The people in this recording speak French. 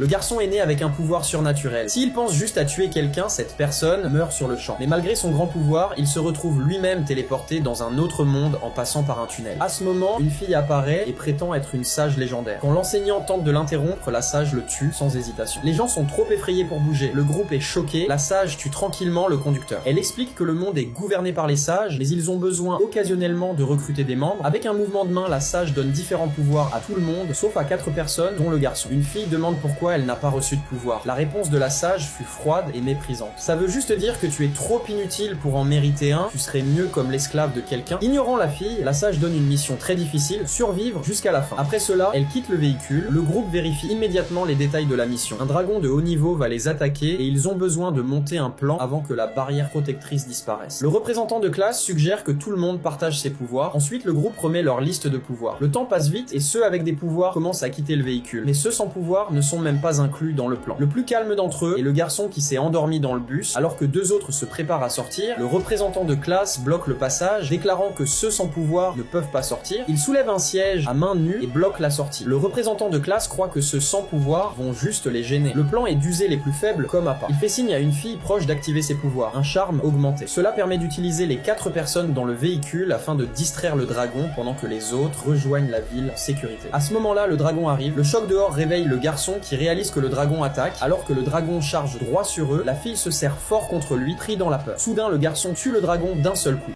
Le garçon est né avec un pouvoir surnaturel. S'il pense juste à tuer quelqu'un, cette personne meurt sur le champ. Mais malgré son grand pouvoir, il se retrouve lui-même téléporté dans un autre monde en passant par un tunnel. À ce moment, une fille apparaît et prétend être une sage légendaire. Quand l'enseignant tente de l'interrompre, la sage le tue sans hésitation. Les gens sont trop effrayés pour bouger. Le groupe est choqué. La sage tue tranquillement le conducteur. Elle explique que le monde est gouverné par les sages, mais ils ont besoin occasionnellement de recruter des membres. Avec un mouvement de main, la sage donne différents pouvoirs à tout le monde, sauf à 4 personnes, dont le garçon. Une fille demande pourquoi elle n'a pas reçu de pouvoir. La réponse de la sage fut froide et méprisante. Ça veut juste dire que tu es trop inutile pour en mériter un, tu serais mieux comme l'esclave de quelqu'un. Ignorant la fille, la sage donne une mission très difficile, survivre jusqu'à la fin. Après cela, elle quitte le véhicule, le groupe vérifie immédiatement les détails de la mission. Un dragon de haut niveau va les attaquer et ils ont besoin de monter un plan avant que la barrière protectrice disparaisse. Le représentant de classe suggère que tout le monde partage ses pouvoirs. Ensuite, le groupe remet leur liste de pouvoirs. Le temps passe vite et ceux avec des pouvoirs commencent à quitter le véhicule. Mais ceux sans pouvoir ne sont même pas inclus dans le plan. Le plus calme d'entre eux est le garçon qui s'est endormi dans le bus, alors que 2 autres se préparent à sortir. Le représentant de classe bloque le passage, déclarant que ceux sans pouvoir ne peuvent pas sortir. Il soulève un siège à main nue et bloque la sortie. Le représentant de classe croit que ceux sans pouvoir vont juste les gêner. Le plan est d'user les plus faibles comme appât. Il fait signe à une fille proche d'activer ses pouvoirs, un charme augmenté. Cela permet d'utiliser les 4 personnes dans le véhicule afin de distraire le dragon pendant que les autres rejoignent la ville en sécurité. À ce moment-là, le dragon arrive. Le choc dehors réveille le garçon qui réalise que le dragon attaque. Alors que le dragon charge droit sur eux, la fille se serre fort contre lui, pris dans la peur. Soudain, le garçon tue le dragon d'un seul coup.